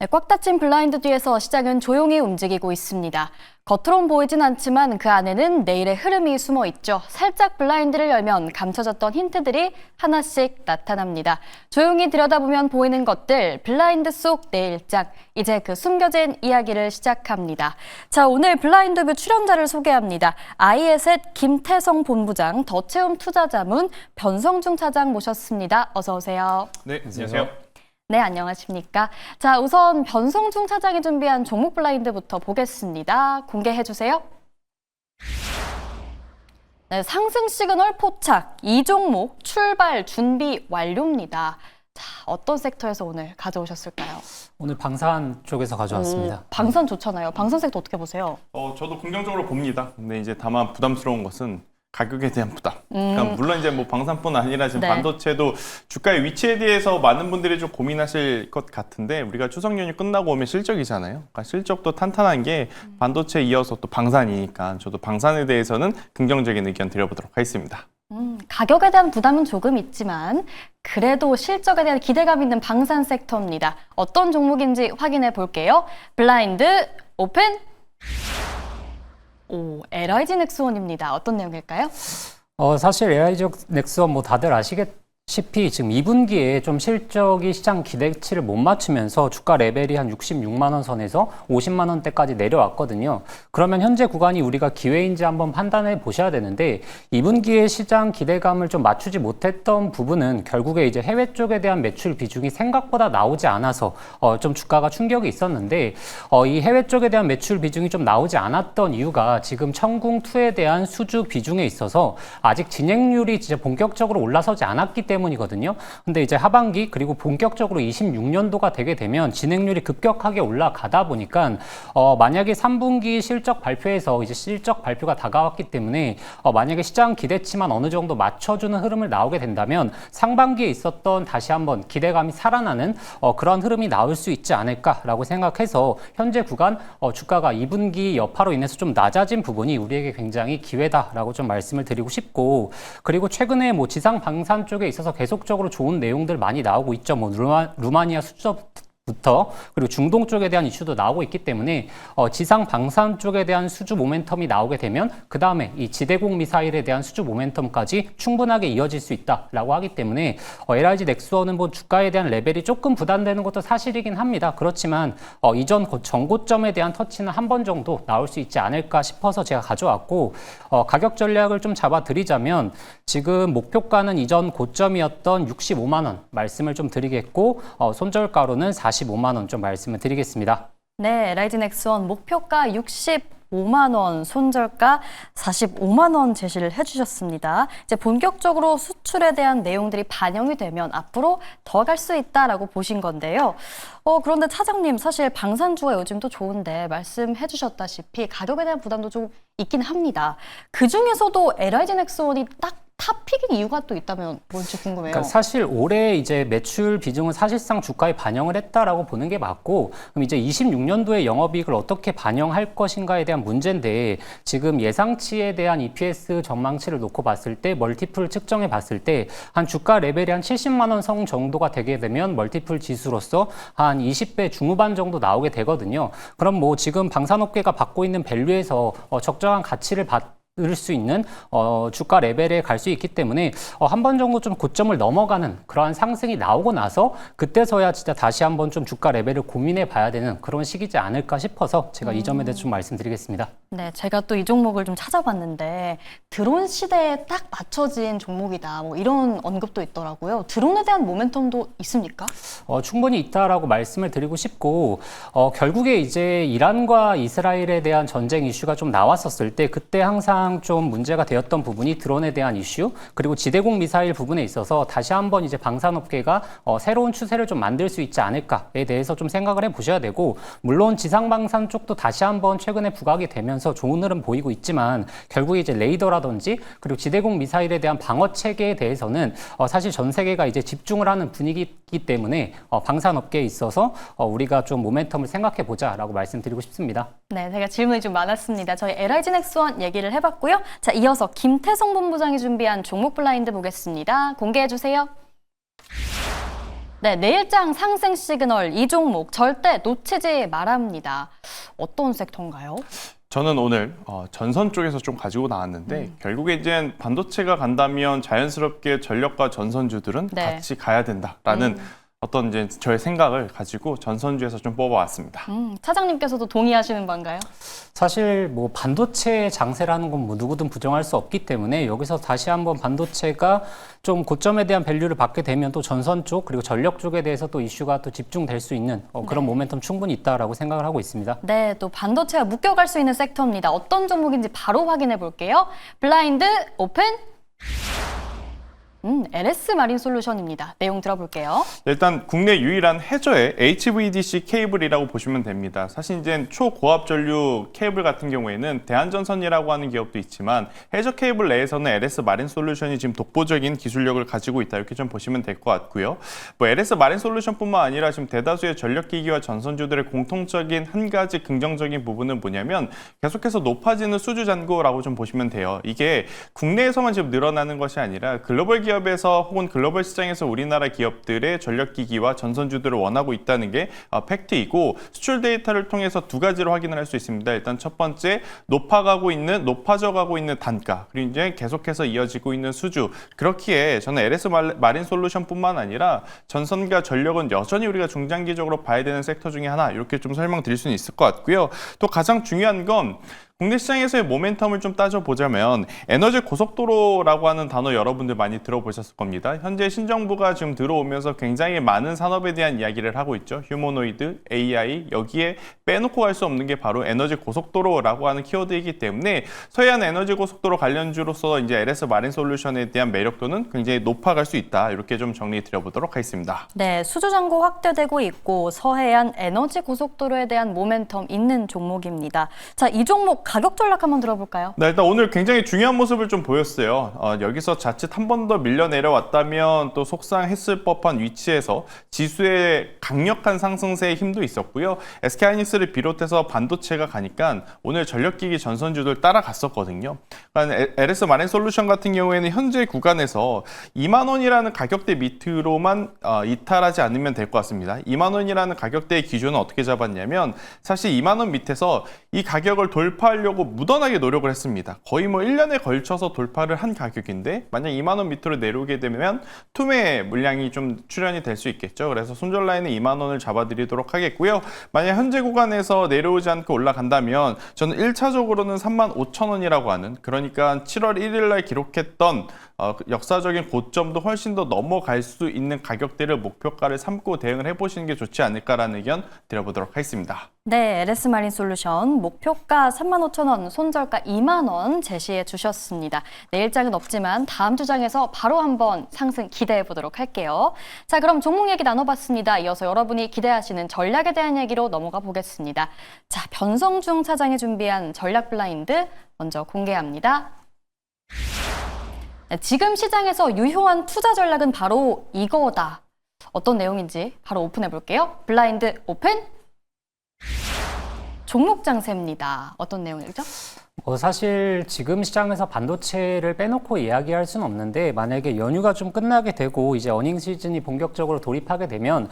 네, 꽉 닫힌 블라인드 뒤에서 시장은 조용히 움직이고 있습니다. 겉으론 보이진 않지만 그 안에는 내일의 흐름이 숨어 있죠. 살짝 블라인드를 열면 감춰졌던 힌트들이 하나씩 나타납니다. 조용히 들여다보면 보이는 것들, 블라인드 속 내일장. 이제 그 숨겨진 이야기를 시작합니다. 자, 오늘 블라인드뷰 출연자를 소개합니다. 아이에셋 김태성 본부장, 더채움 투자자문 변성중 차장 모셨습니다. 어서 오세요. 네, 안녕하세요. 네, 안녕하십니까. 자, 우선 변성중 차장이 준비한 종목 블라인드부터 보겠습니다. 공개해 주세요. 네, 상승 시그널 포착, 이 종목 출발 준비 완료입니다. 자, 어떤 섹터에서 오늘 가져오셨을까요? 오늘 방산 쪽에서 가져왔습니다. 방산 좋잖아요. 방산 섹터 어떻게 보세요? 저도 긍정적으로 봅니다. 근데 이제 다만 부담스러운 것은 가격에 대한 부담. 그러니까 물론 이제 뭐 방산뿐 아니라 지금 네. 반도체도 주가의 위치에 대해서 많은 분들이 좀 고민하실 것 같은데 우리가 추석 연휴 끝나고 오면 실적이잖아요. 그러니까 실적도 탄탄한 게 반도체에 이어서 또 방산이니까 저도 방산에 대해서는 긍정적인 의견 드려보도록 하겠습니다. 가격에 대한 부담은 조금 있지만 그래도 실적에 대한 기대감 있는 방산 섹터입니다. 어떤 종목인지 확인해 볼게요. 블라인드 오픈! 오, LIG 넥스원입니다. 어떤 내용일까요? 사실 LIG 넥스원 뭐 다들 아시겠지만 지금 2분기에 좀 실적이 시장 기대치를 못 맞추면서 주가 레벨이 한 66만 원 선에서 50만 원대까지 내려왔거든요. 그러면 현재 구간이 우리가 기회인지 한번 판단해 보셔야 되는데 2분기에 시장 기대감을 좀 맞추지 못했던 부분은 결국에 이제 해외 쪽에 대한 매출 비중이 생각보다 나오지 않아서 좀 주가가 충격이 있었는데 이 해외 쪽에 대한 매출 비중이 좀 나오지 않았던 이유가 지금 청궁2에 대한 수주 비중에 있어서 아직 진행률이 진짜 본격적으로 올라서지 않았기 때문이거든요. 근데 이제 하반기 그리고 본격적으로 26년도가 되게 되면 진행률이 급격하게 올라가다 보니까 만약에 3분기 실적 발표에서 이제 실적 발표가 다가왔기 때문에 만약에 시장 기대치만 어느 정도 맞춰주는 흐름을 나오게 된다면 상반기에 있었던 다시 한번 기대감이 살아나는 그런 흐름이 나올 수 있지 않을까라고 생각해서 현재 구간 주가가 2분기 여파로 인해서 좀 낮아진 부분이 우리에게 굉장히 기회다라고 좀 말씀을 드리고 싶고, 그리고 최근에 뭐 지상 방산 쪽에 있어서 계속적으로 좋은 내용들 많이 나오고 있죠. 뭐 루마니아 수주부터 그리고 중동 쪽에 대한 이슈도 나오고 있기 때문에 지상 방산 쪽에 대한 수주 모멘텀이 나오게 되면 그 다음에 이 지대공 미사일에 대한 수주 모멘텀까지 충분하게 이어질 수 있다라고 하기 때문에 LIG 넥스원은 뭐 주가에 대한 레벨이 조금 부담되는 것도 사실이긴 합니다. 그렇지만 이전 전고점에 대한 터치는 한 번 정도 나올 수 있지 않을까 싶어서 제가 가져왔고, 가격 전략을 좀 잡아드리자면 지금 목표가는 이전 고점이었던 65만 원 말씀을 좀 드리겠고, 손절가로는 45만 원 좀 말씀을 드리겠습니다. 네, LIG 넥스원 목표가 65만 원, 손절가 45만 원 제시를 해주셨습니다. 이제 본격적으로 수출에 대한 내용들이 반영이 되면 앞으로 더 갈 수 있다라고 보신 건데요. 그런데 차장님, 사실 방산주가 요즘 또 좋은데 말씀해 주셨다시피 가격에 대한 부담도 좀 있긴 합니다. 그 중에서도 LIG 넥스원이 딱 탑픽인 이유가 또 있다면 뭔지 궁금해요. 그러니까 사실 올해 이제 매출 비중은 사실상 주가에 반영을 했다라고 보는 게 맞고, 그럼 이제 26년도에 영업이익을 어떻게 반영할 것인가에 대한 문제인데, 지금 예상치에 대한 EPS 전망치를 놓고 봤을 때 멀티플 측정해 봤을 때 한 주가 레벨이 한 70만 원 선 정도가 되게 되면 멀티플 지수로서 한 20배 중후반 정도 나오게 되거든요. 그럼 뭐 지금 방산업계가 받고 있는 밸류에서 적정한 가치를 받을 수 있는 주가 레벨에 갈 수 있기 때문에 한 번 정도 좀 고점을 넘어가는 그러한 상승이 나오고 나서 그때서야 진짜 다시 한번 좀 주가 레벨을 고민해 봐야 되는 그런 시기지 않을까 싶어서 제가 이 점에 대해서 좀 말씀드리겠습니다. 네, 제가 또 이 종목을 좀 찾아봤는데 드론 시대에 딱 맞춰진 종목이다, 뭐 이런 언급도 있더라고요. 드론에 대한 모멘텀도 있습니까? 충분히 있다라고 말씀을 드리고 싶고, 결국에 이제 이란과 이스라엘에 대한 전쟁 이슈가 좀 나왔었을 때 그때 항상 좀 문제가 되었던 부분이 드론에 대한 이슈, 그리고 지대공 미사일 부분에 있어서 다시 한번 이제 방산업계가 새로운 추세를 좀 만들 수 있지 않을까에 대해서 좀 생각을 해보셔야 되고, 물론 지상방산 쪽도 다시 한번 최근에 부각이 되면서 좋은 흐름 보이고 있지만 결국에 이제 레이더라든지 그리고 지대공 미사일에 대한 방어 체계에 대해서는 사실 전 세계가 이제 집중을 하는 분위기이기 때문에 방산업계에 있어서 우리가 좀 모멘텀을 생각해 보자라고 말씀드리고 싶습니다. 네, 제가 질문이 좀 많았습니다. 저희 LIG 넥스원 얘기를 해봤고요. 자, 이어서 김태성 본부장이 준비한 종목 블라인드 보겠습니다. 공개해 주세요. 네, 내일장 상승 시그널 이 종목 절대 놓치지 말합니다. 어떤 섹터인가요? 저는 오늘 전선 쪽에서 좀 가지고 나왔는데 결국에 이제 반도체가 간다면 자연스럽게 전력과 전선주들은 네. 같이 가야 된다라는 어떤 이제 저의 생각을 가지고 전선주에서 좀 뽑아왔습니다. 차장님께서도 동의하시는 바인가요? 사실 뭐 반도체 장세라는 건 뭐 누구든 부정할 수 없기 때문에 여기서 다시 한번 반도체가 좀 고점에 대한 밸류를 받게 되면 또 전선 쪽 그리고 전력 쪽에 대해서 또 이슈가 또 집중될 수 있는 그런 모멘텀 충분히 있다라고 생각을 하고 있습니다. 네, 또 반도체가 묶여갈 수 있는 섹터입니다. 어떤 종목인지 바로 확인해 볼게요. 블라인드 오픈! LS 마린 솔루션입니다. 내용 들어볼게요. 일단 국내 유일한 해저의 HVDC 케이블이라고 보시면 됩니다. 사실 이제 초고압 전류 케이블 같은 경우에는 대한전선이라고 하는 기업도 있지만 해저 케이블 내에서는 LS 마린 솔루션이 지금 독보적인 기술력을 가지고 있다 이렇게 좀 보시면 될 것 같고요. 뭐 LS 마린 솔루션뿐만 아니라 지금 대다수의 전력기기와 전선주들의 공통적인 한 가지 긍정적인 부분은 뭐냐면 계속해서 높아지는 수주 잔고라고 좀 보시면 돼요. 이게 국내에서만 지금 늘어나는 것이 아니라 글로벌 기업에서 혹은 글로벌 시장에서 우리나라 기업들의 전력기기와 전선주들을 원하고 있다는 게 팩트이고 수출 데이터를 통해서 두 가지로 확인을 할 수 있습니다. 일단 첫 번째 높아져 가고 있는 단가 그리고 이제 계속해서 이어지고 있는 수주 그렇기에 저는 LS 마린 솔루션뿐만 아니라 전선과 전력은 여전히 우리가 중장기적으로 봐야 되는 섹터 중에 하나 이렇게 좀 설명드릴 수는 있을 것 같고요. 또 가장 중요한 건 국내 시장에서의 모멘텀을 좀 따져보자면 에너지 고속도로라고 하는 단어 여러분들 많이 들어보셨을 겁니다. 현재 신정부가 지금 들어오면서 굉장히 많은 산업에 대한 이야기를 하고 있죠. 휴머노이드, AI 여기에 빼놓고 갈 수 없는 게 바로 에너지 고속도로라고 하는 키워드이기 때문에 서해안 에너지 고속도로 관련주로서 이제 LS 마린 솔루션에 대한 매력도는 굉장히 높아갈 수 있다. 이렇게 좀 정리해 드려보도록 하겠습니다. 네, 수주 잔고 확대되고 있고 서해안 에너지 고속도로에 대한 모멘텀 있는 종목입니다. 자, 이 종목 가격 전략 한번 들어볼까요? 네, 일단 오늘 굉장히 중요한 모습을 좀 보였어요. 여기서 자칫 한 번 더 밀려 내려왔다면 또 속상했을 법한 위치에서 지수의 강력한 상승세의 힘도 있었고요. SK하이닉스를 비롯해서 반도체가 가니까 오늘 전력기기 전선주들 따라갔었거든요. 그러니까 LS 마린 솔루션 같은 경우에는 현재 구간에서 2만 원이라는 가격대 밑으로만 이탈하지 않으면 될 것 같습니다. 2만 원이라는 가격대의 기준은 어떻게 잡았냐면 사실 2만 원 밑에서 이 가격을 돌파하려고 무던하게 노력을 했습니다. 거의 뭐 1년에 걸쳐서 돌파를 한 가격인데 만약 2만 원 밑으로 내려오게 되면 투매 물량이 좀 출현이 될 수 있겠죠. 그래서 손절 라인은 2만 원을 잡아드리도록 하겠고요. 만약 현재 구간에서 내려오지 않고 올라간다면 저는 1차적으로는 3만 5천 원이라고 하는 그러니까 7월 1일 날 기록했던 역사적인 고점도 훨씬 더 넘어갈 수 있는 가격대를 목표가를 삼고 대응을 해보시는 게 좋지 않을까라는 의견 드려보도록 하겠습니다. 네, LS 마린 솔루션 목표가 35,000원, 손절가 2만 원 제시해 주셨습니다. 내일장은 없지만 다음 주장에서 바로 한번 상승 기대해 보도록 할게요. 자, 그럼 종목 얘기 나눠봤습니다. 이어서 여러분이 기대하시는 전략에 대한 얘기로 넘어가 보겠습니다. 자, 변성중 차장이 준비한 전략 블라인드 먼저 공개합니다. 지금 시장에서 유효한 투자 전략은 바로 이거다. 어떤 내용인지 바로 오픈해 볼게요. 블라인드 오픈! 종목 장세입니다. 어떤 내용이죠? 사실 지금 시장에서 반도체를 빼놓고 이야기할 수는 없는데 만약에 연휴가 좀 끝나게 되고 이제 어닝 시즌이 본격적으로 돌입하게 되면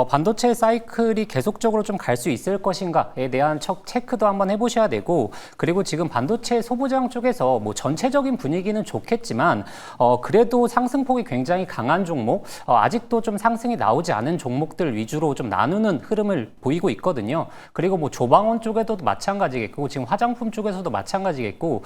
반도체 사이클이 계속적으로 좀 갈 수 있을 것인가에 대한 체크도 한번 해보셔야 되고 그리고 지금 반도체 소부장 쪽에서 뭐 전체적인 분위기는 좋겠지만 그래도 상승폭이 굉장히 강한 종목 아직도 좀 상승이 나오지 않은 종목들 위주로 좀 나누는 흐름을 보이고 있거든요. 그리고 뭐 조방원 쪽에도 마찬가지겠고 지금 화장품 쪽에서도 마찬가지겠고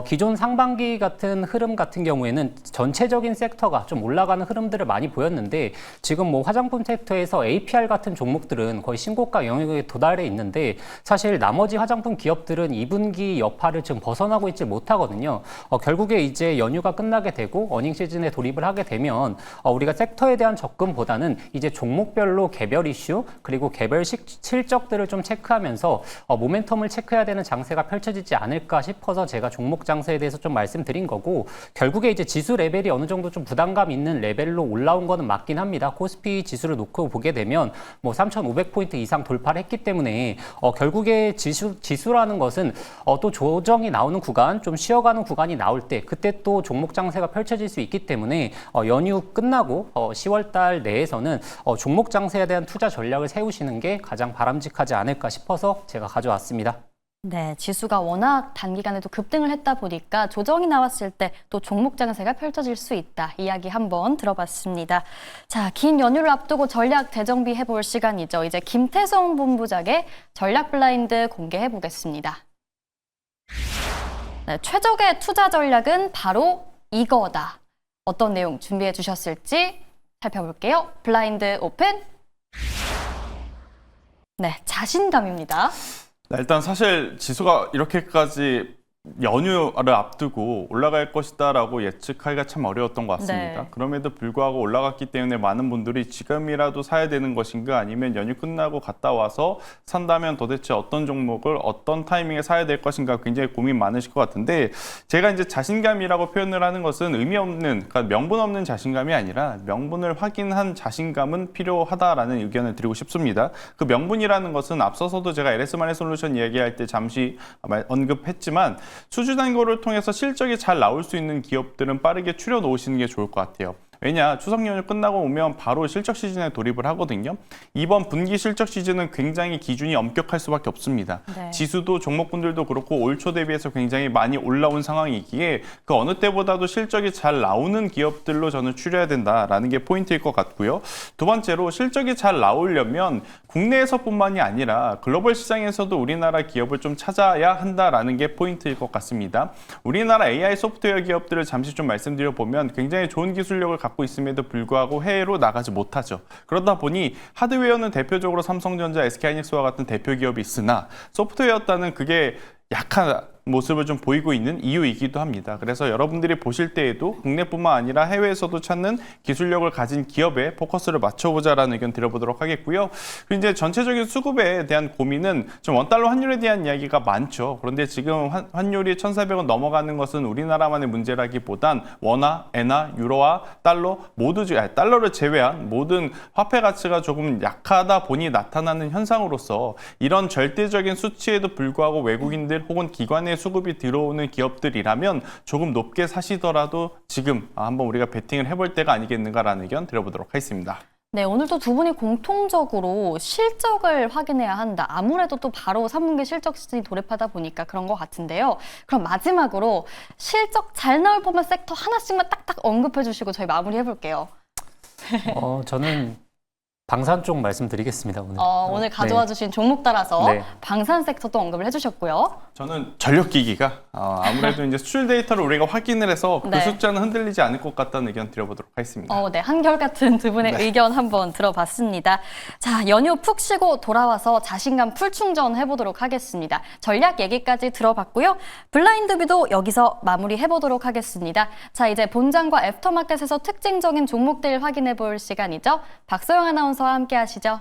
기존 상반기 같은 흐름 같은 경우에는 전체적인 섹터가 좀 올라가는 흐름들을 많이 보였는데 지금 뭐 화장품 섹터에서 APR 같은 종목들은 거의 신고가 영역에 도달해 있는데 사실 나머지 화장품 기업들은 2분기 여파를 지금 벗어나고 있지 못하거든요. 결국에 이제 연휴가 끝나게 되고 어닝 시즌에 돌입을 하게 되면 우리가 섹터에 대한 접근보다는 이제 종목별로 개별 이슈 그리고 개별 실적들을 좀 체크하면서 모멘텀을 체크해야 되는 장세가 펼쳐지지 않을까 않을까 싶어서 제가 종목 장세에 대해서 좀 말씀드린 거고, 결국에 이제 지수 레벨이 어느 정도 좀 부담감 있는 레벨로 올라온 거는 맞긴 합니다. 코스피 지수를 놓고 보게 되면 뭐 3,500포인트 이상 돌파를 했기 때문에 결국에 지수라는 것은 또 조정이 나오는 구간, 좀 쉬어가는 구간이 나올 때 그때 또 종목 장세가 펼쳐질 수 있기 때문에 연휴 끝나고 10월 달 내에서는 종목 장세에 대한 투자 전략을 세우시는 게 가장 바람직하지 않을까 싶어서 제가 가져왔습니다. 네, 지수가 워낙 단기간에도 급등을 했다 보니까 조정이 나왔을 때 또 종목 장세가 펼쳐질 수 있다. 이야기 한번 들어봤습니다. 자, 긴 연휴를 앞두고 전략 재정비 해볼 시간이죠. 이제 김태성 본부장의 전략 블라인드 공개해 보겠습니다. 네, 최적의 투자 전략은 바로 이거다. 어떤 내용 준비해 주셨을지 살펴볼게요. 블라인드 오픈. 네, 자신감입니다. 일단 사실 지수가 이렇게까지 연휴를 앞두고 올라갈 것이다라고 예측하기가 참 어려웠던 것 같습니다. 네. 그럼에도 불구하고 올라갔기 때문에 많은 분들이 지금이라도 사야 되는 것인가 아니면 연휴 끝나고 갔다 와서 산다면 도대체 어떤 종목을 어떤 타이밍에 사야 될 것인가 굉장히 고민 많으실 것 같은데, 제가 이제 자신감이라고 표현을 하는 것은 의미 없는, 그러니까 명분 없는 자신감이 아니라 명분을 확인한 자신감은 필요하다라는 의견을 드리고 싶습니다. 그 명분이라는 것은 앞서서도 제가 LS마니 솔루션 이야기할 때 잠시 언급했지만, 수주 단고를 통해서 실적이 잘 나올 수 있는 기업들은 빠르게 추려 놓으시는 게 좋을 것 같아요. 왜냐, 추석 연휴 끝나고 오면 바로 실적 시즌에 돌입을 하거든요. 이번 분기 실적 시즌은 굉장히 기준이 엄격할 수밖에 없습니다. 네. 지수도 종목군들도 그렇고 올 초 대비해서 굉장히 많이 올라온 상황이기에 그 어느 때보다도 실적이 잘 나오는 기업들로 저는 추려야 된다라는 게 포인트일 것 같고요. 두 번째로, 실적이 잘 나오려면 국내에서뿐만이 아니라 글로벌 시장에서도 우리나라 기업을 좀 찾아야 한다라는 게 포인트일 것 같습니다. 우리나라 AI 소프트웨어 기업들을 잠시 좀 말씀드려 보면 굉장히 좋은 기술력을 갖고 있음에도 불구하고 해외로 나가지 못하죠. 그러다 보니 하드웨어는 대표적으로 삼성전자, SK하이닉스와 같은 대표 기업이 있으나 소프트웨어는 그게 약한 모습을 좀 보이고 있는 이유이기도 합니다. 그래서 여러분들이 보실 때에도 국내뿐만 아니라 해외에서도 찾는 기술력을 가진 기업에 포커스를 맞춰보자라는 의견 드려보도록 하겠고요. 그리고 이제 전체적인 수급에 대한 고민은 좀 원달러 환율에 대한 이야기가 많죠. 그런데 지금 환율이 1,400원 넘어가는 것은 우리나라만의 문제라기보단 원화, 엔화, 유로화, 달러 모두 달러를 제외한 모든 화폐 가치가 조금 약하다 보니 나타나는 현상으로서 이런 절대적인 수치에도 불구하고 외국인들 혹은 기관의 수급이 들어오는 기업들이라면 조금 높게 사시더라도 지금 한번 우리가 베팅을 해볼 때가 아니겠는가라는 의견 드려보도록 하겠습니다. 네, 오늘도 두 분이 공통적으로 실적을 확인해야 한다. 아무래도 또 바로 3분기 실적 시즌이 돌입하다 보니까 그런 것 같은데요. 그럼 마지막으로 실적 잘 나올 법한 섹터 하나씩만 딱딱 언급해 주시고 저희 마무리해 볼게요. 저는 방산 쪽 말씀드리겠습니다. 오늘 가져와 주신 종목 따라서 네. 방산 섹터도 언급을 해주셨고요. 저는 전력기기가 아무래도 이제 수출 데이터를 우리가 확인을 해서 그 네. 숫자는 흔들리지 않을 것 같다는 의견 드려보도록 하겠습니다. 네, 한결같은 두 분의 의견 한번 들어봤습니다. 자, 연휴 푹 쉬고 돌아와서 자신감 풀 충전해보도록 하겠습니다. 전략 얘기까지 들어봤고요. 블라인드뷰도 여기서 마무리해보도록 하겠습니다. 자, 이제 본장과 애프터마켓에서 특징적인 종목들 확인해볼 시간이죠. 박소영 아나운서와 함께 하시죠.